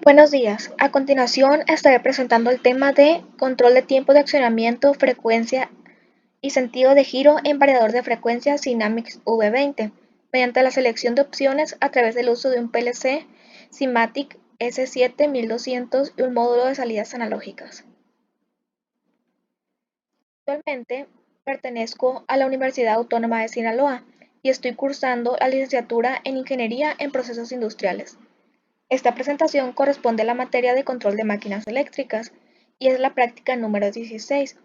Buenos días. A continuación estaré presentando el tema de control de tiempo de accionamiento, frecuencia y sentido de giro en variador de frecuencia Synamics V20 mediante la selección de opciones a través del uso de un PLC Simatic S7-1200 y un módulo de salidas analógicas. Actualmente pertenezco a la Universidad Autónoma de Sinaloa y estoy cursando la licenciatura en Ingeniería en Procesos Industriales. Esta presentación corresponde a la materia de control de máquinas eléctricas y es la práctica número 16.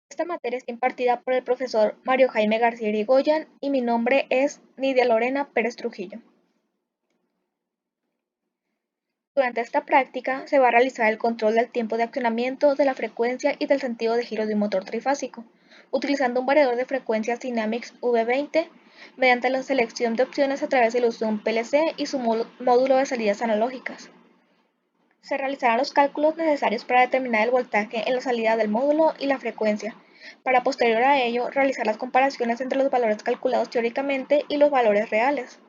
Esta materia está impartida por el profesor Mario Jaime García Irigoyen y mi nombre es Nidia Lorena Pérez Trujillo. Durante esta práctica se va a realizar el control del tiempo de accionamiento, de la frecuencia y del sentido de giro de un motor trifásico, utilizando un variador de frecuencia Dynamics V20 mediante la selección de opciones a través del uso de un PLC y su módulo de salidas analógicas. Se realizarán los cálculos necesarios para determinar el voltaje en la salida del módulo y la frecuencia, para posterior a ello realizar las comparaciones entre los valores calculados teóricamente y los valores reales.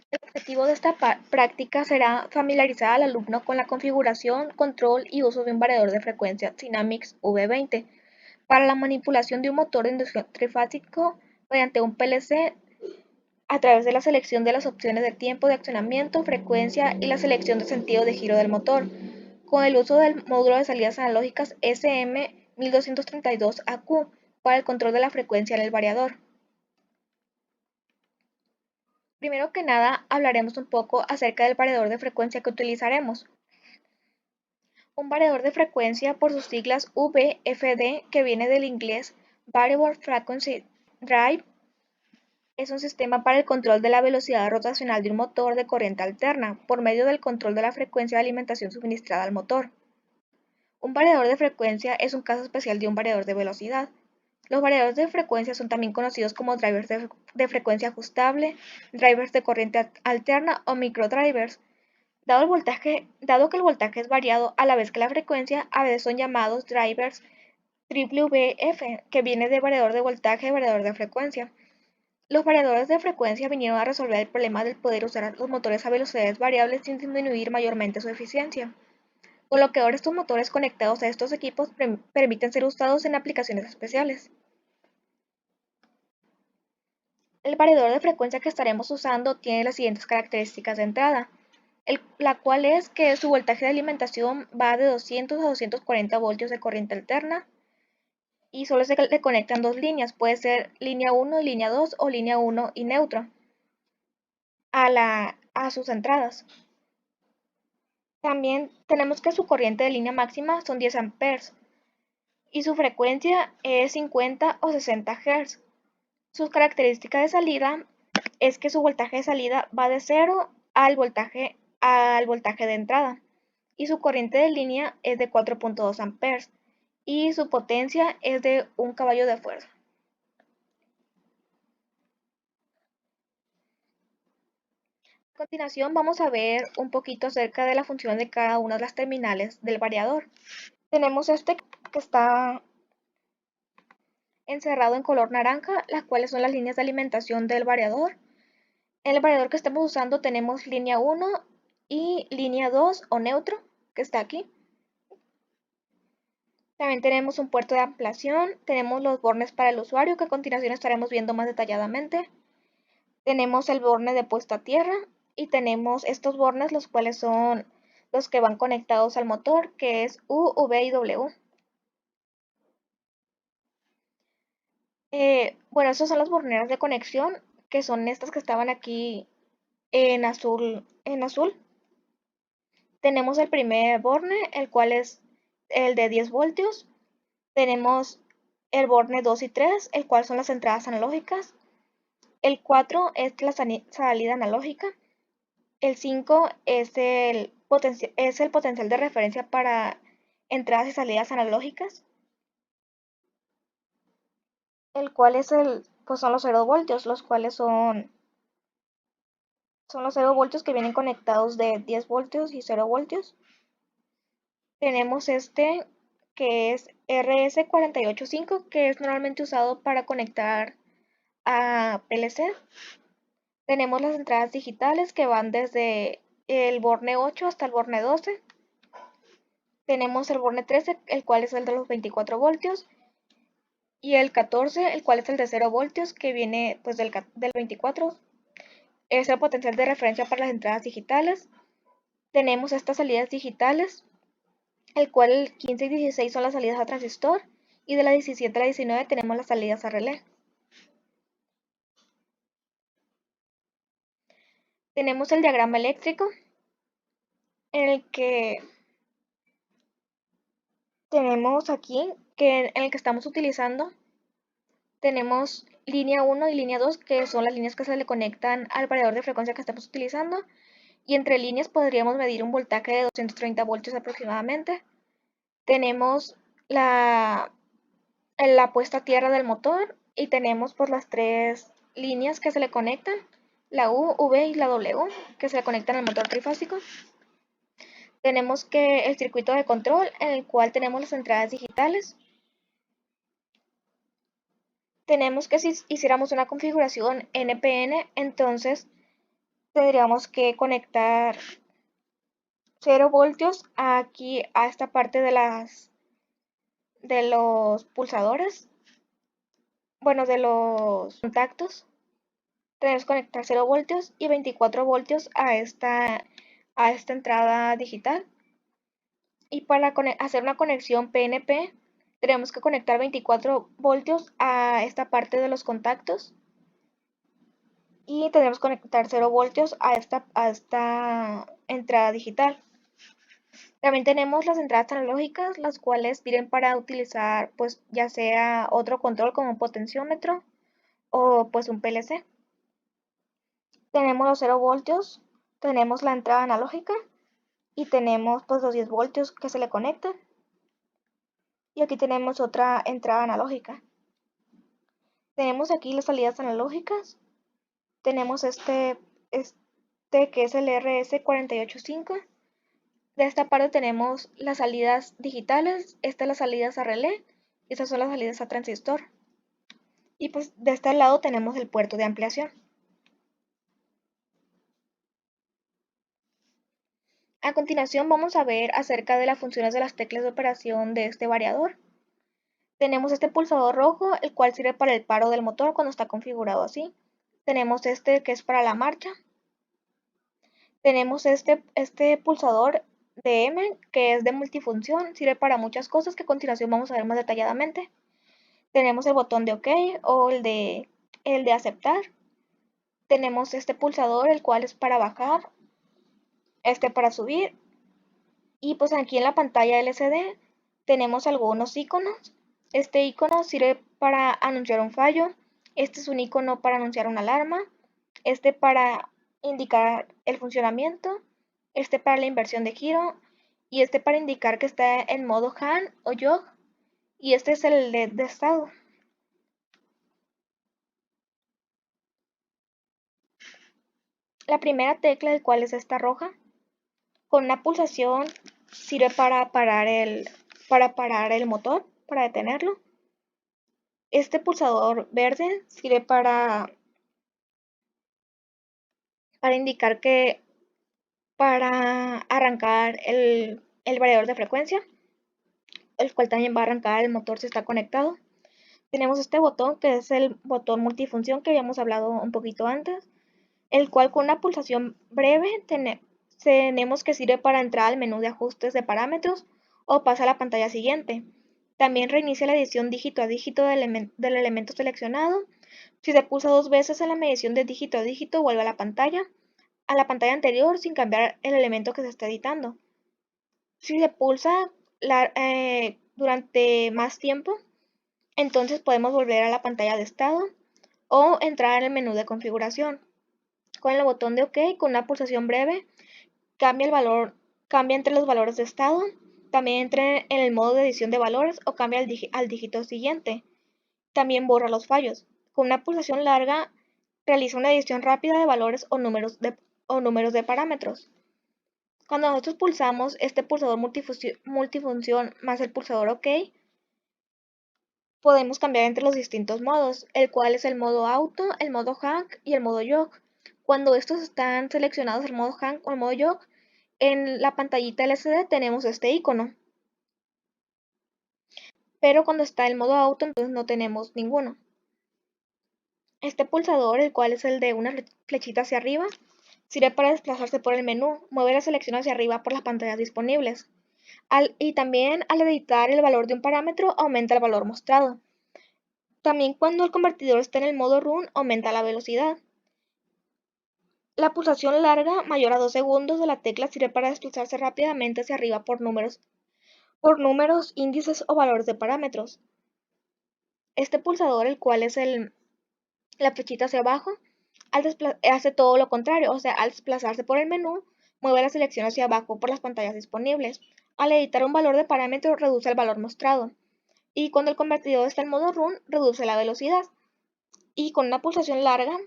El objetivo de esta práctica será familiarizar al alumno con la configuración, control y uso de un variador de frecuencia Dynamics V20 para la manipulación de un motor de inducción trifásico mediante un PLC a través de la selección de las opciones de tiempo de accionamiento, frecuencia y la selección de sentido de giro del motor, con el uso del módulo de salidas analógicas SM1232AQ para el control de la frecuencia en el variador. Primero que nada, hablaremos un poco acerca del variador de frecuencia que utilizaremos. Un variador de frecuencia, por sus siglas VFD, que viene del inglés Variable Frequency Drive, es un sistema para el control de la velocidad rotacional de un motor de corriente alterna por medio del control de la frecuencia de alimentación suministrada al motor. Un variador de frecuencia es un caso especial de un variador de velocidad. Los variadores de frecuencia son también conocidos como drivers de frecuencia ajustable, drivers de corriente alterna o microdrivers. Dado que el voltaje es variado a la vez que la frecuencia, a veces son llamados drivers WVF, que viene de variador de voltaje y variador de frecuencia. Los variadores de frecuencia vinieron a resolver el problema del poder usar los motores a velocidades variables sin disminuir mayormente su eficiencia, con lo que ahora estos motores conectados a estos equipos permiten ser usados en aplicaciones especiales. El variador de frecuencia que estaremos usando tiene las siguientes características de entrada, la cual es que su voltaje de alimentación va de 200 a 240 voltios de corriente alterna y solo se le conectan dos líneas, puede ser línea 1 y línea 2 o línea 1 y neutro a sus entradas. También tenemos que su corriente de línea máxima son 10 amperes y su frecuencia es 50 o 60 Hz. Sus características de salida es que su voltaje de salida va de 0 al voltaje de entrada y su corriente de línea es de 4.2 amperes y su potencia es de 1 caballo de fuerza. A continuación vamos a ver un poquito acerca de la función de cada una de las terminales del variador. Tenemos este que está encerrado en color naranja, las cuales son las líneas de alimentación del variador. En el variador que estamos usando tenemos línea 1 y línea 2 o neutro, que está aquí. También tenemos un puerto de ampliación, tenemos los bornes para el usuario, que a continuación estaremos viendo más detalladamente. Tenemos el borne de puesta a tierra y tenemos estos bornes, los cuales son los que van conectados al motor, que es U, V y W. Bueno, esas son las borneras de conexión, que son estas que estaban aquí en azul. Tenemos el primer borne, el cual es el de 10 voltios. Tenemos el borne 2 y 3, el cual son las entradas analógicas. El 4 es la salida analógica. El 5 es el potencial de referencia para entradas y salidas analógicas. El cual es pues son los 0 voltios, los cuales son los 0 voltios que vienen conectados de 10 voltios y 0 voltios. Tenemos este que es RS485, que es normalmente usado para conectar a PLC. Tenemos las entradas digitales que van desde el borne 8 hasta el borne 12. Tenemos el borne 13, el cual es el de los 24 voltios, y el 14, el cual es el de 0 voltios, que viene pues del 24. Es el potencial de referencia para las entradas digitales. Tenemos estas salidas digitales, el cual el 15 y 16 son las salidas a transistor, y de la 17 a la 19 tenemos las salidas a relé. Tenemos el diagrama eléctrico, en el que tenemos aquí, en el que estamos utilizando, tenemos línea 1 y línea 2, que son las líneas que se le conectan al variador de frecuencia que estamos utilizando, y entre líneas podríamos medir un voltaje de 230 voltios aproximadamente. Tenemos la puesta a tierra del motor, y tenemos pues las tres líneas que se le conectan, la U, V y la W, que se le conectan al motor trifásico. Tenemos que el circuito de control, en el cual tenemos las entradas digitales. Tenemos que, si hiciéramos una configuración NPN, entonces tendríamos que conectar 0 voltios aquí a esta parte de los pulsadores, bueno, de los contactos. Tenemos que conectar 0 voltios y 24 voltios a esta entrada digital. Y para hacer una conexión PNP, tenemos que conectar 24 voltios a esta parte de los contactos, y tenemos que conectar 0 voltios a esta entrada digital. También tenemos las entradas analógicas, las cuales sirven para utilizar pues ya sea otro control como un potenciómetro o pues un PLC. Tenemos los 0 voltios, tenemos la entrada analógica y tenemos pues los 10 voltios que se le conectan. Y aquí tenemos otra entrada analógica. Tenemos aquí las salidas analógicas. Tenemos este que es el RS485. De esta parte tenemos las salidas digitales, estas las salidas a relé, y estas son las salidas a transistor. Y pues de este lado tenemos el puerto de ampliación. A continuación vamos a ver acerca de las funciones de las teclas de operación de este variador. Tenemos este pulsador rojo, el cual sirve para el paro del motor cuando está configurado así. Tenemos este que es para la marcha. Tenemos este pulsador de M, que es de multifunción, sirve para muchas cosas que a continuación vamos a ver más detalladamente. Tenemos el botón de OK o el de aceptar. Tenemos este pulsador, el cual es para bajar, este para subir. Y pues aquí en la pantalla LCD tenemos algunos iconos. Este icono sirve para anunciar un fallo. Este es un icono para anunciar una alarma. Este para indicar el funcionamiento. Este para la inversión de giro. Y este para indicar que está en modo HAN o YOG. Y este es el LED de estado. La primera tecla, del cual es esta roja, con una pulsación sirve para parar el motor, para detenerlo. Este pulsador verde sirve para indicar que para arrancar el variador de frecuencia, el cual también va a arrancar el motor si está conectado. Tenemos este botón que es el botón multifunción que habíamos hablado un poquito antes, el cual con una pulsación breve tenemos que sirve para entrar al menú de ajustes de parámetros o pasa a la pantalla siguiente. También reinicia la edición dígito a dígito del elemento seleccionado. Si se pulsa 2 veces en la medición de dígito a dígito, vuelve a la pantalla anterior sin cambiar el elemento que se está editando. Si se pulsa durante más tiempo, entonces podemos volver a la pantalla de estado o entrar en el menú de configuración. Con el botón de OK, con una pulsación breve, cambia entre los valores de estado, también entra en el modo de edición de valores o cambia al dígito siguiente. También borra los fallos. Con una pulsación larga, realiza una edición rápida de valores o números de parámetros. Cuando nosotros pulsamos este pulsador multifunción más el pulsador OK, podemos cambiar entre los distintos modos, el cual es el modo auto, el modo hack y el modo jog. Cuando estos están seleccionados en modo hang o en modo jog, en la pantallita LCD tenemos este icono, pero cuando está en modo auto, entonces no tenemos ninguno. Este pulsador, el cual es el de una flechita hacia arriba, sirve para desplazarse por el menú, mueve la selección hacia arriba por las pantallas disponibles. Y también al editar el valor de un parámetro, aumenta el valor mostrado. También cuando el convertidor está en el modo run, aumenta la velocidad. La pulsación larga, mayor a 2 segundos de la tecla, sirve para desplazarse rápidamente hacia arriba por números, índices o valores de parámetros. Este pulsador, el cual es la flechita hacia abajo, hace todo lo contrario, o sea, al desplazarse por el menú, mueve la selección hacia abajo por las pantallas disponibles. Al editar un valor de parámetro, reduce el valor mostrado. Y cuando el convertidor está en modo run, reduce la velocidad. Y con una pulsación larga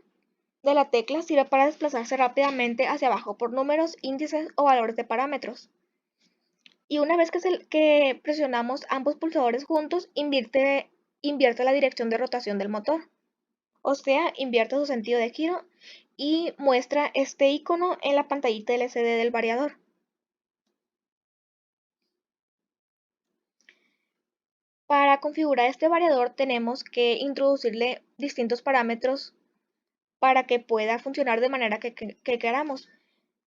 de la tecla sirve para desplazarse rápidamente hacia abajo por números, índices o valores de parámetros. Y una vez que presionamos ambos pulsadores juntos, invierte la dirección de rotación del motor. O sea, invierte su sentido de giro y muestra este icono en la pantallita LCD del variador. Para configurar este variador tenemos que introducirle distintos parámetros para que pueda funcionar de manera que queramos.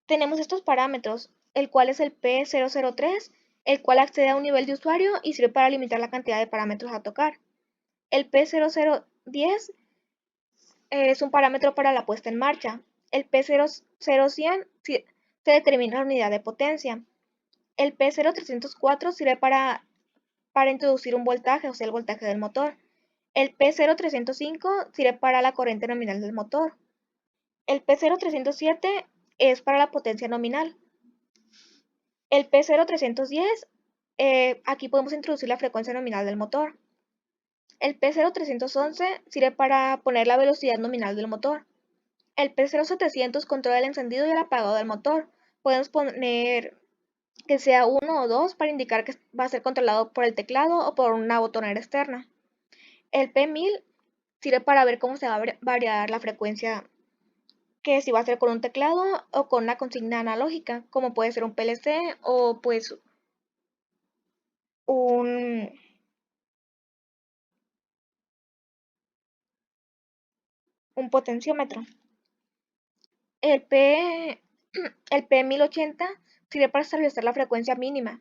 Tenemos estos parámetros, el cual es el P003, el cual accede a un nivel de usuario y sirve para limitar la cantidad de parámetros a tocar. El P0010 es un parámetro para la puesta en marcha. El P0100 se determina la unidad de potencia. El P0304 sirve para introducir un voltaje, o sea, el voltaje del motor. El P0305 sirve para la corriente nominal del motor. El P0307 es para la potencia nominal. El P0310, aquí podemos introducir la frecuencia nominal del motor. El P0311 sirve para poner la velocidad nominal del motor. El P0700 controla el encendido y el apagado del motor. Podemos poner que sea 1 o 2 para indicar que va a ser controlado por el teclado o por una botonera externa. El P1000 sirve para ver cómo se va a variar la frecuencia, que si va a ser con un teclado o con una consigna analógica, como puede ser un PLC o pues un, un potenciómetro. El P1080 sirve para establecer la frecuencia mínima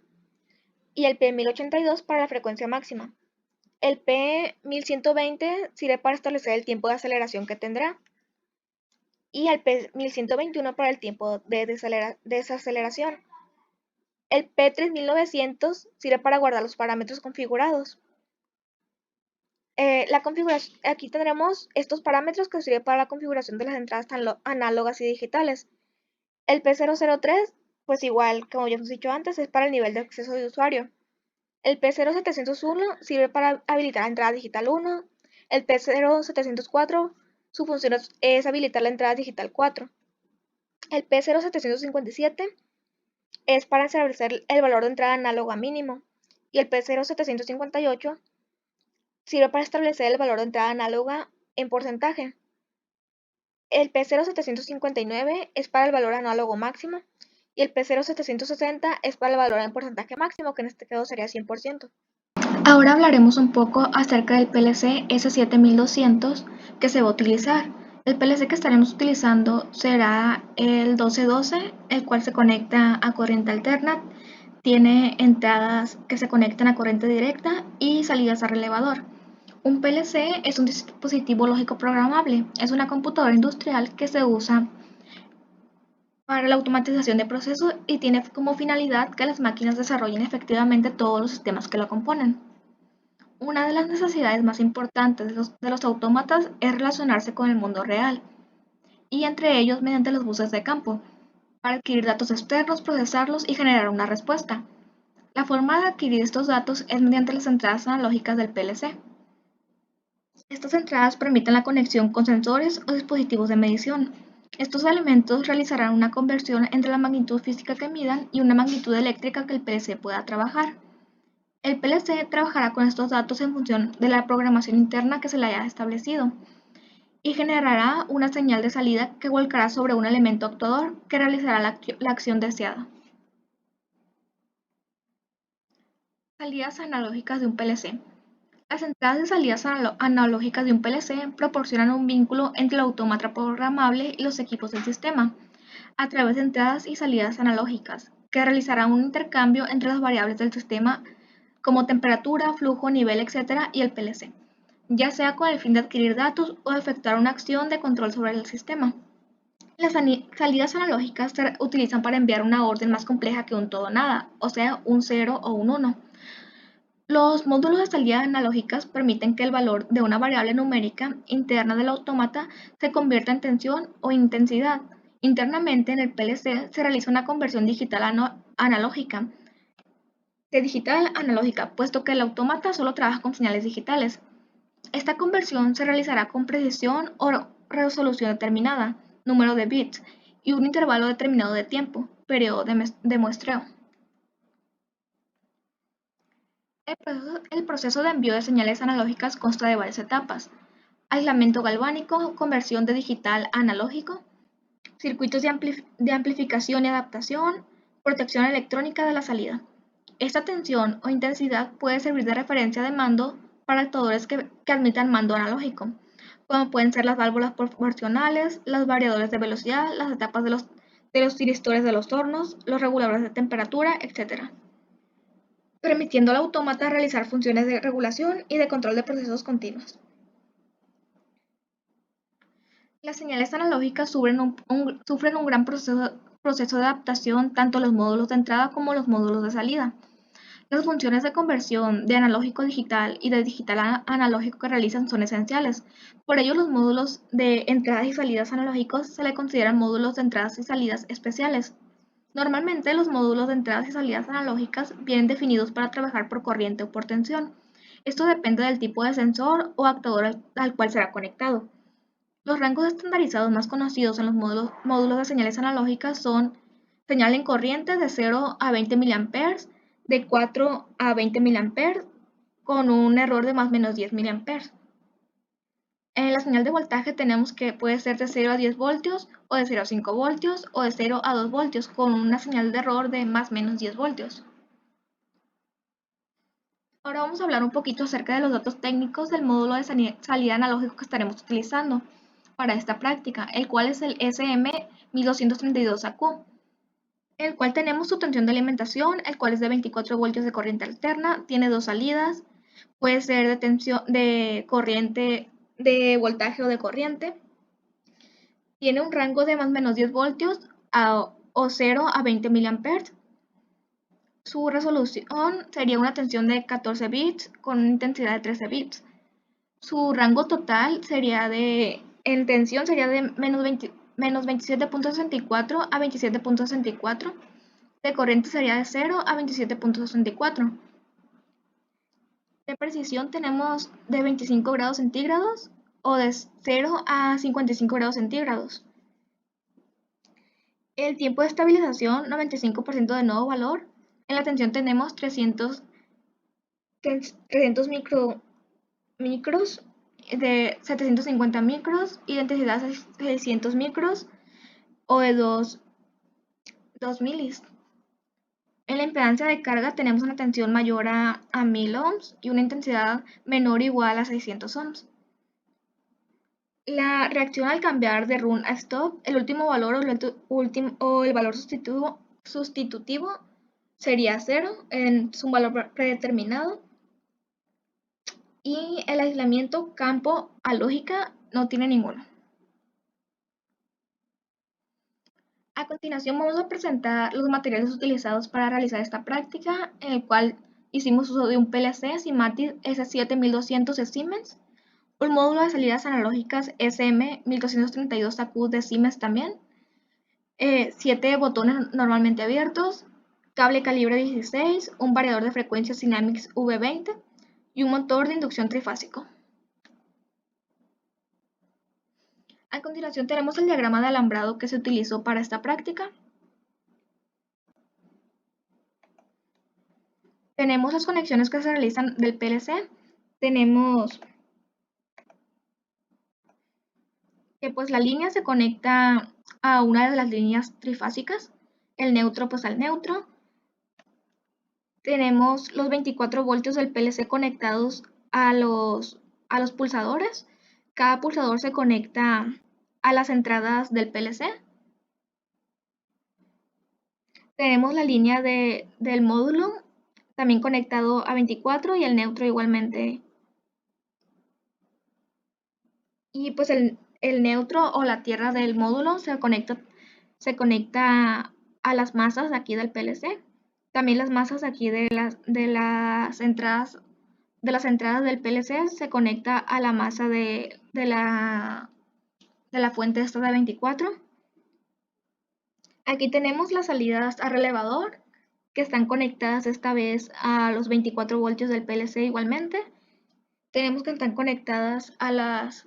y el P1082 para la frecuencia máxima. El P1120 sirve para establecer el tiempo de aceleración que tendrá y el P1121 para el tiempo de desaceleración. El P3900 sirve para guardar los parámetros configurados. La configuración, aquí tendremos estos parámetros que sirven para la configuración de las entradas análogas y digitales. El P003, pues igual, como ya hemos dicho antes, es para el nivel de acceso de usuario. El P0701 sirve para habilitar la entrada digital 1. El P0704, su función es habilitar la entrada digital 4. El P0757 es para establecer el valor de entrada análoga mínimo. Y el P0758 sirve para establecer el valor de entrada análoga en porcentaje. El P0759 es para el valor análogo máximo y el P0760 es para el valor en porcentaje máximo, que en este caso sería 100%. Ahora hablaremos un poco acerca del PLC S7200 que se va a utilizar. El PLC que estaremos utilizando será el 1212, el cual se conecta a corriente alterna, tiene entradas que se conectan a corriente directa y salidas a relevador. Un PLC es un dispositivo lógico programable, es una computadora industrial que se usa para la automatización de procesos y tiene como finalidad que las máquinas desarrollen efectivamente todos los sistemas que lo componen. Una de las necesidades más importantes de los autómatas es relacionarse con el mundo real, y entre ellos mediante los buses de campo, para adquirir datos externos, procesarlos y generar una respuesta. La forma de adquirir estos datos es mediante las entradas analógicas del PLC. Estas entradas permiten la conexión con sensores o dispositivos de medición. Estos elementos realizarán una conversión entre la magnitud física que midan y una magnitud eléctrica que el PLC pueda trabajar. El PLC trabajará con estos datos en función de la programación interna que se le haya establecido y generará una señal de salida que volcará sobre un elemento actuador que realizará la acción deseada. Salidas analógicas de un PLC. Las entradas y salidas analógicas de un PLC proporcionan un vínculo entre el autómata programable y los equipos del sistema, a través de entradas y salidas analógicas, que realizarán un intercambio entre las variables del sistema como temperatura, flujo, nivel, etc. y el PLC, ya sea con el fin de adquirir datos o de efectuar una acción de control sobre el sistema. Las salidas analógicas se utilizan para enviar una orden más compleja que un todo nada, o sea, un 0 o un 1. Los módulos de salida analógicas permiten que el valor de una variable numérica interna del autómata se convierta en tensión o intensidad. Internamente en el PLC se realiza una conversión digital analógica, de digital a analógica, puesto que el autómata solo trabaja con señales digitales. Esta conversión se realizará con precisión o resolución determinada, número de bits, y un intervalo determinado de tiempo, periodo de muestreo. El proceso de envío de señales analógicas consta de varias etapas: aislamiento galvánico, conversión de digital a analógico, circuitos de amplificación y adaptación, protección electrónica de la salida. Esta tensión o intensidad puede servir de referencia de mando para actuadores que admitan mando analógico, como pueden ser las válvulas proporcionales, los variadores de velocidad, las etapas de los tiristores de los hornos, los reguladores de temperatura, etc., permitiendo al autómata realizar funciones de regulación y de control de procesos continuos. Las señales analógicas sufren un gran proceso de adaptación tanto los módulos de entrada como los módulos de salida. Las funciones de conversión de analógico a digital y de digital a analógico que realizan son esenciales. Por ello, los módulos de entradas y salidas analógicos se le consideran módulos de entradas y salidas especiales. Normalmente, los módulos de entradas y salidas analógicas vienen definidos para trabajar por corriente o por tensión. Esto depende del tipo de sensor o actuador al cual será conectado. Los rangos estandarizados más conocidos en los módulos de señales analógicas son señal en corriente de 0 a 20 mA, de 4 a 20 mA, con un error de más o menos 10 mA. En la señal de voltaje tenemos que puede ser de 0 a 10 voltios, o de 0 a 5 voltios, o de 0 a 2 voltios, con una señal de error de más o menos 10 voltios. Ahora vamos a hablar un poquito acerca de los datos técnicos del módulo de salida analógico que estaremos utilizando para esta práctica, el cual es el SM1232AQ, el cual tenemos su tensión de alimentación, el cual es de 24 voltios de corriente alterna, tiene dos salidas, puede ser de tensión de corriente, de voltaje o de corriente, tiene un rango de más o menos 10 voltios o 0 a 20 mA. Su resolución sería una tensión de 14 bits con una intensidad de 13 bits. Su rango total sería en tensión sería de menos 27.64 a 27.64. De corriente sería de 0 a 27.64. De precisión tenemos de 25 grados centígrados o de 0 a 55 grados centígrados. El tiempo de estabilización, 95% de nuevo valor. En la tensión tenemos 300 micros, de 750 micros y de intensidad 600 micros o de 2 milis. En la impedancia de carga tenemos una tensión mayor a 1000 ohms y una intensidad menor o igual a 600 ohms. La reacción al cambiar de run a stop, el último valor o el valor sustitutivo sería 0, es un valor predeterminado. Y el aislamiento campo a lógica no tiene ninguno. A continuación vamos a presentar los materiales utilizados para realizar esta práctica, en el cual hicimos uso de un PLC Simatic S7200 de Siemens, un módulo de salidas analógicas SM1232AQ de Siemens también, 7 botones normalmente abiertos, cable calibre 16, un variador de frecuencias Dynamics V20 y un motor de inducción trifásico. A continuación tenemos el diagrama de alambrado que se utilizó para esta práctica. Tenemos las conexiones que se realizan del PLC. Tenemos que pues la línea se conecta a una de las líneas trifásicas, el neutro pues al neutro. Tenemos los 24 voltios del PLC conectados a los pulsadores. Cada pulsador se conecta a las entradas del PLC. Tenemos la línea del módulo también conectado a 24 y el neutro igualmente. Y pues el neutro o la tierra del módulo se conecta a las masas de aquí del PLC. También las masas aquí de las entradas del PLC se conecta a la masa de la fuente esta de 24. Aquí tenemos las salidas a relevador que están conectadas esta vez a los 24 voltios del PLC igualmente. Tenemos que están conectadas a las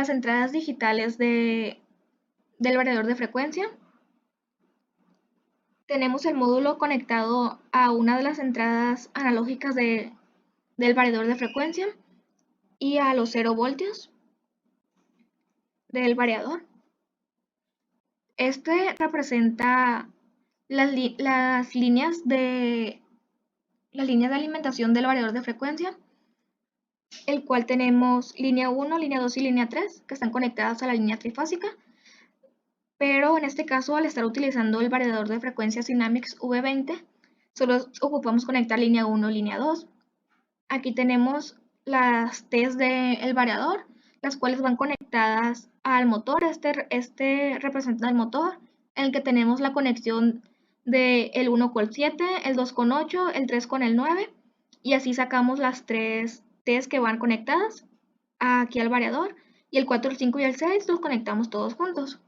entradas digitales del variador de frecuencia. Tenemos el módulo conectado a una de las entradas analógicas del variador de frecuencia y a los 0 voltios del variador. Este representa las líneas de alimentación del variador de frecuencia, el cual tenemos línea 1, línea 2 y línea 3, que están conectadas a la línea trifásica, pero en este caso, al estar utilizando el variador de frecuencia Synamics V20, solo ocupamos conectar línea 1 y línea 2. Aquí tenemos las T's del variador, las cuales van conectadas al motor. Este representa el motor, en el que tenemos la conexión del 1 con el 7, el 2 con 8, el 3 con el 9, y así sacamos las 3 T's que van conectadas aquí al variador, y el 4, el 5 y el 6 los conectamos todos juntos.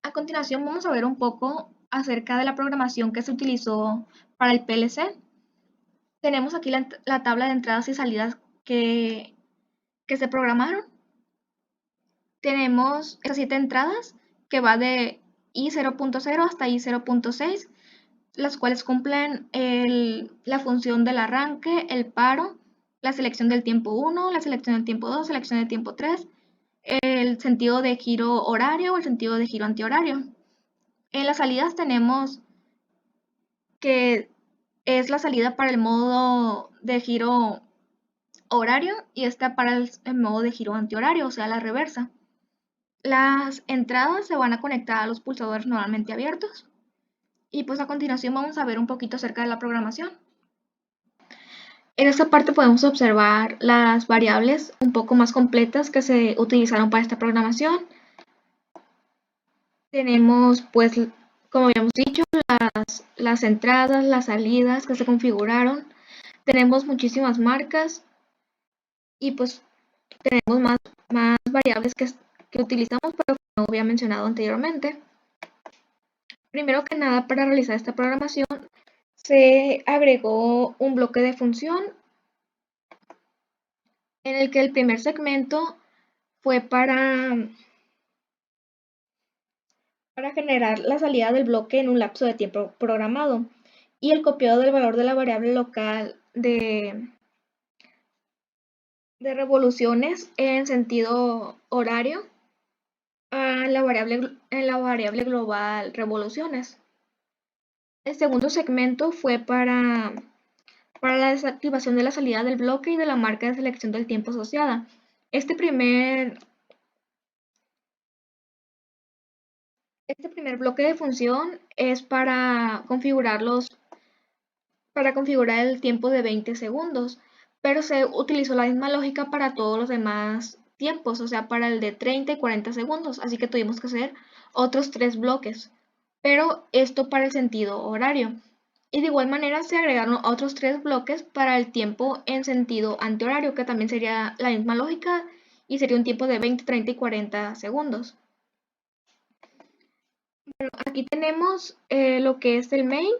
A continuación vamos a ver un poco acerca de la programación que se utilizó para el PLC. Tenemos aquí la tabla de entradas y salidas que se programaron. Tenemos estas 7 entradas que va de I0.0 hasta I0.6, las cuales cumplen la función del arranque, el paro, la selección del tiempo 1, la selección del tiempo 2, selección del tiempo 3, el sentido de giro horario o el sentido de giro antihorario. En las salidas tenemos que es la salida para el modo de giro horario y esta para el modo de giro antihorario, o sea, la reversa. Las entradas se van a conectar a los pulsadores normalmente abiertos. Y pues a continuación vamos a ver un poquito acerca de la programación. En esta parte podemos observar las variables un poco más completas que se utilizaron para esta programación. Tenemos, pues, como habíamos dicho, las entradas, las salidas que se configuraron. Tenemos muchísimas marcas y pues tenemos más variables que utilizamos, pero que no había mencionado anteriormente. Primero que nada, para realizar esta programación, se agregó un bloque de función en el que el primer segmento fue para generar la salida del bloque en un lapso de tiempo programado y el copiado del valor de la variable local de revoluciones en sentido horario en la variable global revoluciones. El segundo segmento fue para la desactivación de la salida del bloque y de la marca de selección del tiempo asociada. Este primer bloque de función es para configurar el tiempo de 20 segundos, pero se utilizó la misma lógica para todos los demás tiempos, o sea, para el de 30 y 40 segundos, así que tuvimos que hacer otros 3 bloques, pero esto para el sentido horario. Y de igual manera se agregaron otros 3 bloques para el tiempo en sentido antihorario, que también sería la misma lógica y sería un tiempo de 20, 30 y 40 segundos. Bueno, aquí tenemos lo que es el main.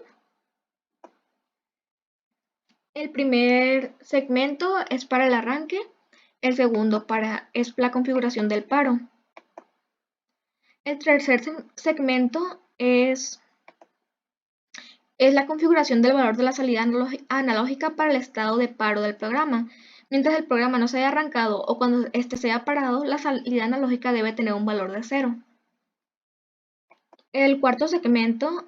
El primer segmento es para el arranque, el segundo es la configuración del paro. El tercer segmento es es la configuración del valor de la salida analógica para el estado de paro del programa. Mientras el programa no se haya arrancado o cuando éste se haya parado, la salida analógica debe tener un valor de 0. El cuarto segmento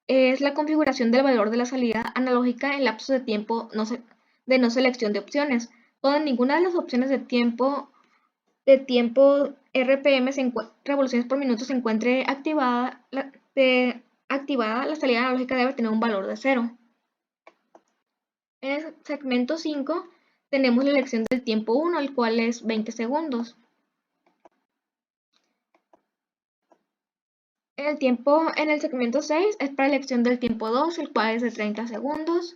es la configuración del valor de la salida analógica en lapsos de tiempo de no selección de opciones, donde ninguna de las opciones de tiempo RPM revoluciones por minuto se encuentre activada, la salida analógica debe tener un valor de 0. En el segmento 5 tenemos la elección del tiempo 1, el cual es 20 segundos. En el segmento 6 es para la elección del tiempo 2, el cual es de 30 segundos.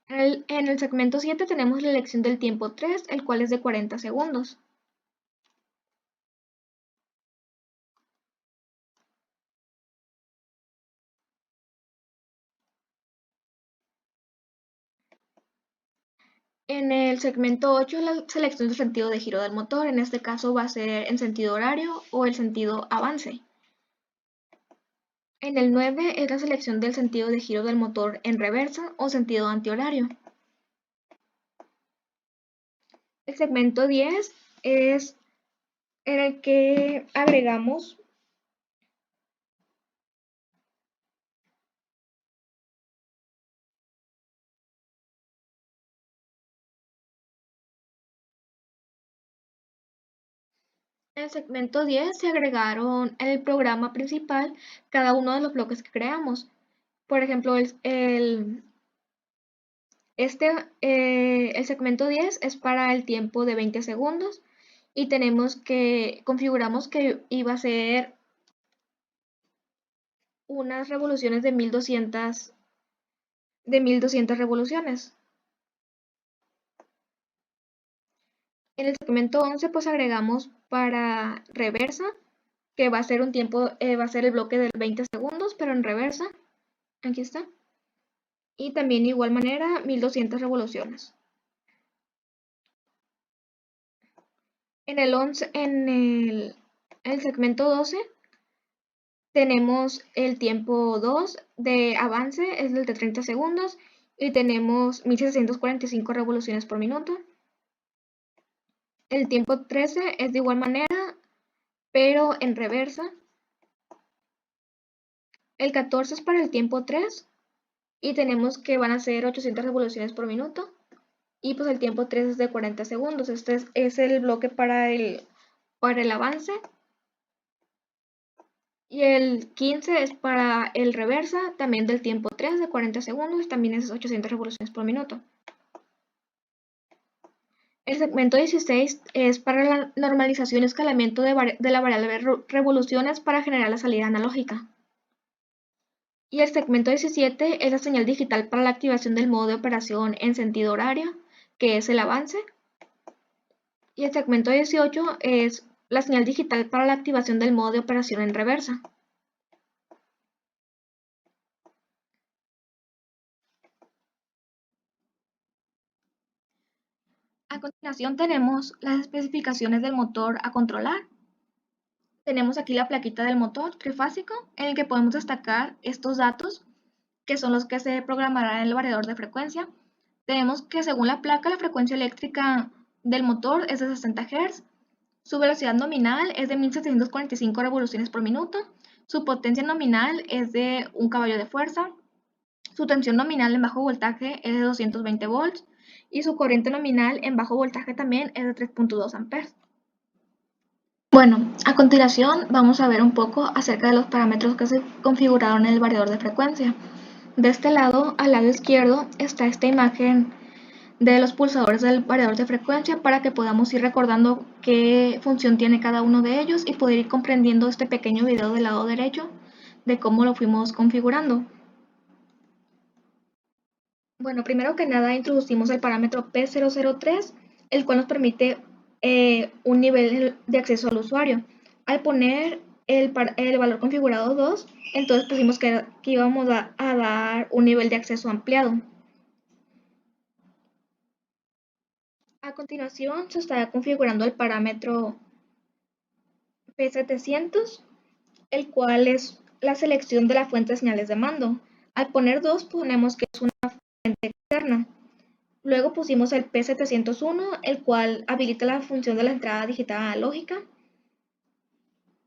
En el segmento 7 tenemos la elección del tiempo 3, el cual es de 40 segundos. En el segmento 8 la selección del sentido de giro del motor, en este caso va a ser en sentido horario o el sentido avance. En el 9 es la selección del sentido de giro del motor en reversa o sentido antihorario. El segmento 10 es en el que agregamos En el segmento 10 se agregaron en el programa principal cada uno de los bloques que creamos. Por ejemplo, el segmento 10 es para el tiempo de 20 segundos y configuramos que iba a ser unas revoluciones de 1200 revoluciones. En el segmento 11 pues agregamos para reversa, que va a ser va a ser el bloque de 20 segundos, pero en reversa. Aquí está. Y también de igual manera 1200 revoluciones. En el segmento 12 tenemos el tiempo 2 de avance, es el de 30 segundos, y tenemos 1645 revoluciones por minuto. El tiempo 13 es de igual manera, pero en reversa. El 14 es para el tiempo 3 y tenemos que van a ser 800 revoluciones por minuto. Y pues el tiempo 3 es de 40 segundos. Este es el bloque para el avance. Y el 15 es para el reversa, también del tiempo 3 de 40 segundos, también es 800 revoluciones por minuto. El segmento 16 es para la normalización y escalamiento de la variable revoluciones para generar la salida analógica. Y el segmento 17 es la señal digital para la activación del modo de operación en sentido horario, que es el avance. Y el segmento 18 es la señal digital para la activación del modo de operación en reversa. A continuación tenemos las especificaciones del motor a controlar. Tenemos aquí la plaquita del motor trifásico en el que podemos destacar estos datos que son los que se programarán en el variador de frecuencia. Tenemos que según la placa la frecuencia eléctrica del motor es de 60 Hz, su velocidad nominal es de 1745 revoluciones por minuto, su potencia nominal es de 1 caballo de fuerza, su tensión nominal en bajo voltaje es de 220 volts y su corriente nominal en bajo voltaje también es de 3.2 amperes. Bueno, a continuación vamos a ver un poco acerca de los parámetros que se configuraron en el variador de frecuencia. De este lado, al lado izquierdo, está esta imagen de los pulsadores del variador de frecuencia para que podamos ir recordando qué función tiene cada uno de ellos y poder ir comprendiendo este pequeño video del lado derecho de cómo lo fuimos configurando. Bueno, primero que nada introducimos el parámetro P003, el cual nos permite un nivel de acceso al usuario. Al poner el valor configurado 2, entonces pusimos que íbamos a dar un nivel de acceso ampliado. A continuación se está configurando el parámetro P700, el cual es la selección de la fuente de señales de mando. Al poner 2 ponemos que es una fuente externa. Luego pusimos el P701, el cual habilita la función de la entrada digital analógica.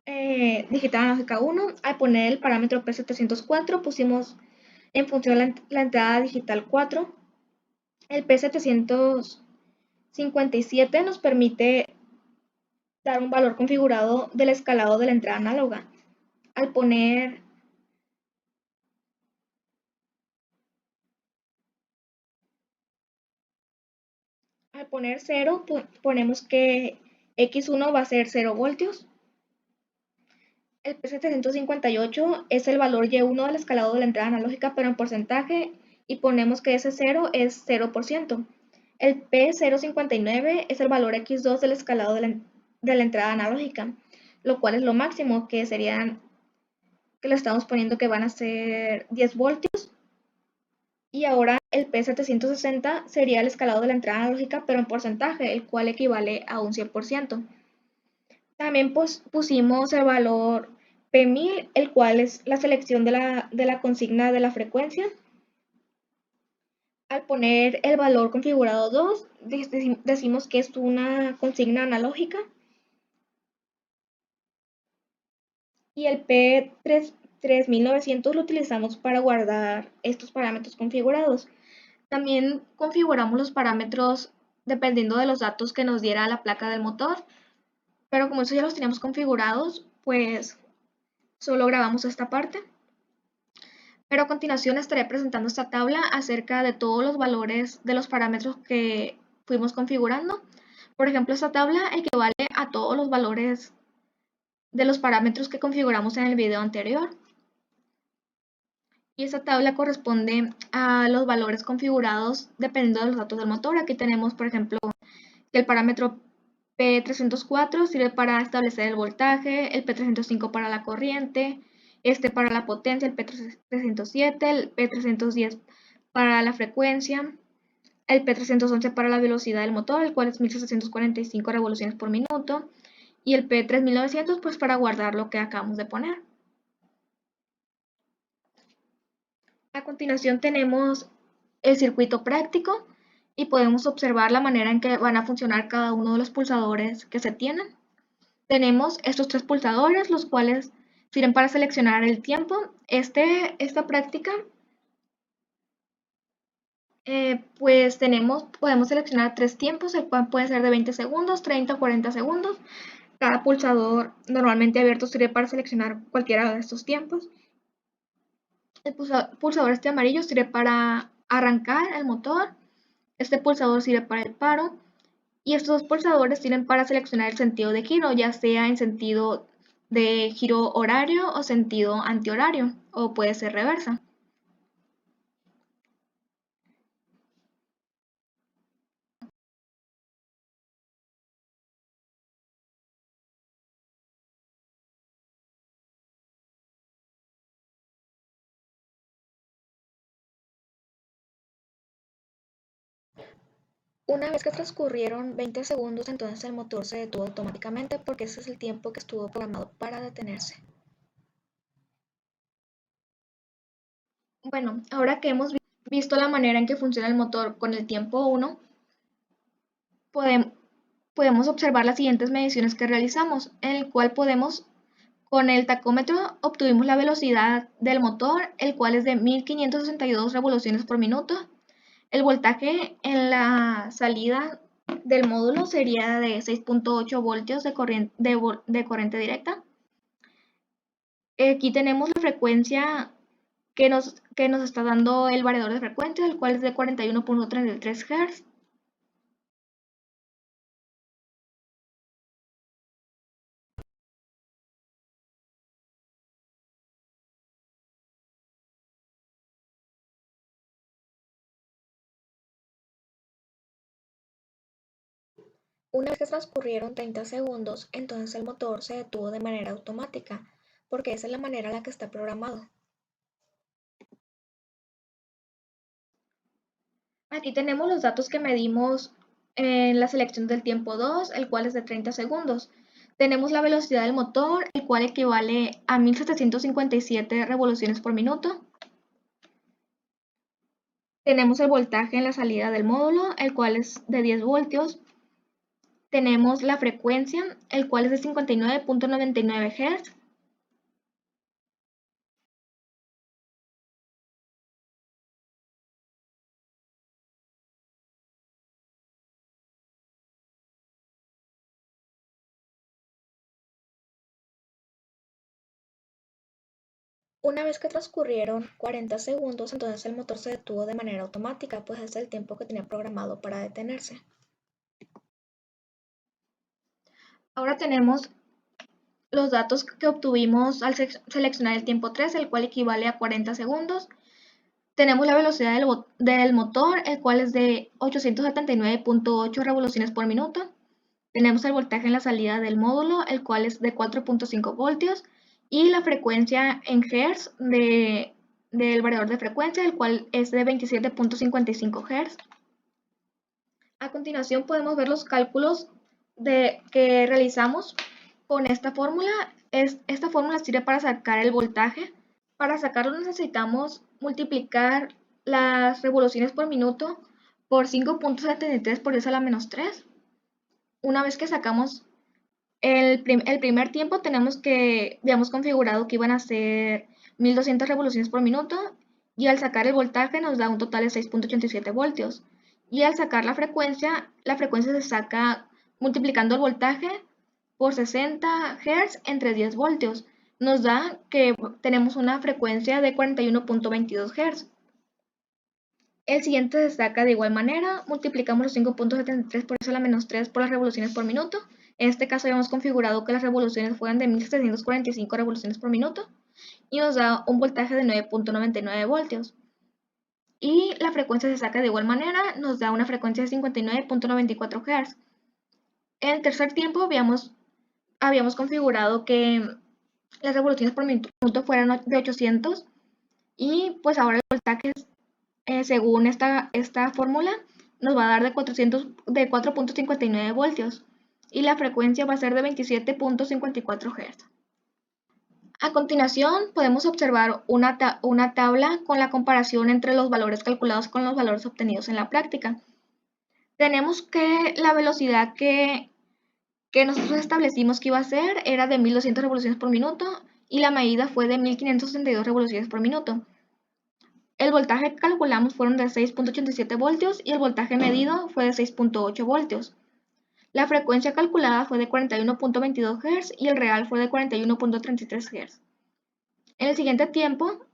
Digital analógica 1. Al poner el parámetro P704 pusimos en función la entrada digital 4. El P757 nos permite dar un valor configurado del escalado de la entrada análoga. Al poner Al poner 0, ponemos que X1 va a ser 0 voltios. El P758 es el valor Y1 del escalado de la entrada analógica, pero en porcentaje, y ponemos que ese 0 es 0%. El P059 es el valor X2 del escalado de la entrada analógica, lo cual es lo máximo, que serían, que le estamos poniendo que van a ser 10 voltios. Y ahora el P760 sería el escalado de la entrada analógica, pero en porcentaje, el cual equivale a un 100%. También pusimos el valor P1000, el cual es la selección de la consigna de la frecuencia. Al poner el valor configurado 2, decimos que es una consigna analógica. Y el P3900 lo utilizamos para guardar estos parámetros configurados. También configuramos los parámetros dependiendo de los datos que nos diera la placa del motor, pero como eso ya los teníamos configurados, pues solo grabamos esta parte. Pero a continuación estaré presentando esta tabla acerca de todos los valores de los parámetros que fuimos configurando. Por ejemplo, esta tabla equivale a todos los valores de los parámetros que configuramos en el video anterior. Y esta tabla corresponde a los valores configurados dependiendo de los datos del motor. Aquí tenemos, por ejemplo, que el parámetro P304 sirve para establecer el voltaje, el P305 para la corriente, este para la potencia, el P307, el P310 para la frecuencia, el P311 para la velocidad del motor, el cual es 1745 revoluciones por minuto, y el P3900 pues para guardar lo que acabamos de poner. A continuación tenemos el circuito práctico y podemos observar la manera en que van a funcionar cada uno de los pulsadores que se tienen. Tenemos estos 3 pulsadores, los cuales sirven para seleccionar el tiempo. Esta práctica, pues podemos seleccionar 3 tiempos, el cual puede ser de 20 segundos, 30 o 40 segundos. Cada pulsador normalmente abierto sirve para seleccionar cualquiera de estos tiempos. El pulsador este amarillo sirve para arrancar el motor. Este pulsador sirve para el paro. Y estos dos pulsadores sirven para seleccionar el sentido de giro, ya sea en sentido de giro horario o sentido antihorario, o puede ser reversa. Una vez que transcurrieron 20 segundos, entonces el motor se detuvo automáticamente porque ese es el tiempo que estuvo programado para detenerse. Bueno, ahora que hemos visto la manera en que funciona el motor con el tiempo 1, podemos observar las siguientes mediciones que realizamos, en el cual con el tacómetro obtuvimos la velocidad del motor, el cual es de 1562 revoluciones por minuto. El voltaje en la salida del módulo sería de 6.8 voltios de corriente directa. Aquí tenemos la frecuencia que nos está dando el variador de frecuencia, el cual es de 41.33 Hz. Una vez que transcurrieron 30 segundos, entonces el motor se detuvo de manera automática, porque esa es la manera en la que está programado. Aquí tenemos los datos que medimos En la selección del tiempo 2, el cual es de 30 segundos. Tenemos la velocidad del motor, el cual equivale a 1757 revoluciones por minuto. Tenemos el voltaje en la salida del módulo, el cual es de 10 voltios. Tenemos la frecuencia, el cual es de 59.99 Hz. Una vez que transcurrieron 40 segundos, entonces el motor se detuvo de manera automática, pues es el tiempo que tenía programado para detenerse. Ahora tenemos los datos que obtuvimos al seleccionar el tiempo 3, el cual equivale a 40 segundos. Tenemos la velocidad del motor, el cual es de 879.8 revoluciones por minuto. Tenemos el voltaje en la salida del módulo, el cual es de 4.5 voltios. Y la frecuencia en Hz del variador de frecuencia, el cual es de 27.55 Hz. A continuación podemos ver los cálculos que realizamos con esta fórmula. Esta fórmula sirve para sacar el voltaje. Para sacarlo necesitamos multiplicar las revoluciones por minuto por 5.73 por 10 a la menos 3. Una vez que sacamos el primer tiempo, habíamos configurado que iban a ser 1200 revoluciones por minuto, y al sacar el voltaje nos da un total de 6.87 voltios. Y al sacar la frecuencia se saca multiplicando el voltaje por 60 Hz entre 10 voltios. Nos da que tenemos una frecuencia de 41.22 Hz. El siguiente se saca de igual manera, multiplicamos los 5.73 por 10 a la menos 3 por las revoluciones por minuto. En este caso habíamos configurado que las revoluciones fueran de 1745 revoluciones por minuto y nos da un voltaje de 9.99 voltios. Y la frecuencia se saca de igual manera, nos da una frecuencia de 59.94 Hz. En el tercer tiempo habíamos configurado que las revoluciones por minuto fueran de 800, y pues ahora el voltaje, según esta fórmula, nos va a dar de 4.59 voltios y la frecuencia va a ser de 27.54 Hz. A continuación podemos observar una tabla con la comparación entre los valores calculados con los valores obtenidos en la práctica. Tenemos que la velocidad que nosotros establecimos que iba a ser era de 1200 revoluciones por minuto y la medida fue de 1562 revoluciones por minuto. El voltaje que calculamos fueron de 6.87 voltios y el voltaje medido fue de 6.8 voltios. La frecuencia calculada fue de 41.22 Hz y el real fue de 41.33 Hz. En el siguiente tiempo,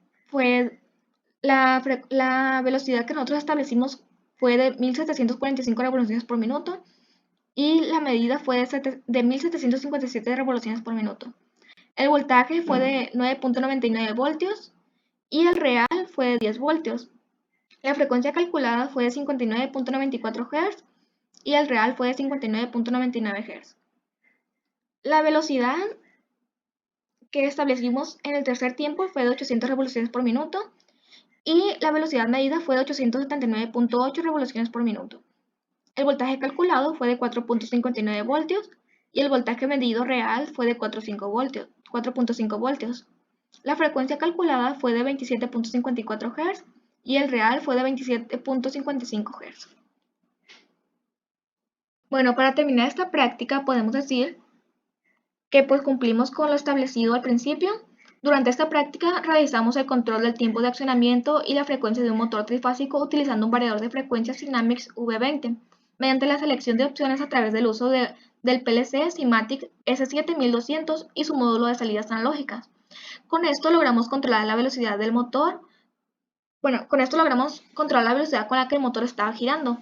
la velocidad que nosotros establecimos fue de 1745 revoluciones por minuto y la medida fue de 1757 revoluciones por minuto. El voltaje fue de 9.99 voltios y el real fue de 10 voltios. La frecuencia calculada fue de 59.94 Hz y el real fue de 59.99 Hz. La velocidad que establecimos en el tercer tiempo fue de 800 revoluciones por minuto y la velocidad medida fue de 879.8 revoluciones por minuto. El voltaje calculado fue de 4.59 voltios y el voltaje medido real fue de 4.5 voltios. La frecuencia calculada fue de 27.54 Hz y el real fue de 27.55 Hz. Bueno, para terminar esta práctica podemos decir que pues cumplimos con lo establecido al principio. Durante esta práctica realizamos el control del tiempo de accionamiento y la frecuencia de un motor trifásico utilizando un variador de frecuencias Dynamics V20, mediante la selección de opciones a través del uso del PLC Simatic S7200 y su módulo de salidas analógicas. Con esto logramos controlar la velocidad del motor. Con esto logramos controlar la velocidad con la que el motor estaba girando.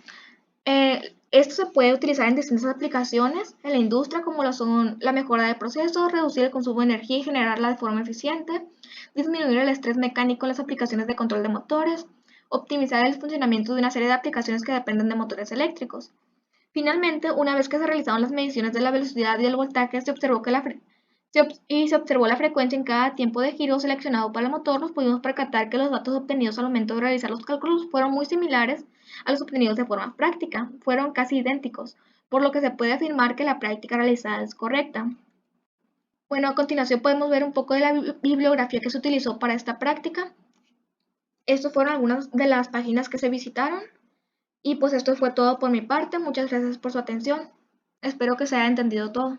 Esto se puede utilizar en distintas aplicaciones en la industria, como lo son la mejora de procesos, reducir el consumo de energía y generarla de forma eficiente, disminuir el estrés mecánico en las aplicaciones de control de motores, optimizar el funcionamiento de una serie de aplicaciones que dependen de motores eléctricos. Finalmente, una vez que se realizaron las mediciones de la velocidad y del voltaje, se observó que Y se observó la frecuencia en cada tiempo de giro seleccionado para el motor, nos pudimos percatar que los datos obtenidos al momento de realizar los cálculos fueron muy similares a los obtenidos de forma práctica, fueron casi idénticos, por lo que se puede afirmar que la práctica realizada es correcta. Bueno, a continuación podemos ver un poco de la bibliografía que se utilizó para esta práctica. Estas fueron algunas de las páginas que se visitaron. Y pues esto fue todo por mi parte. Muchas gracias por su atención. Espero que se haya entendido todo.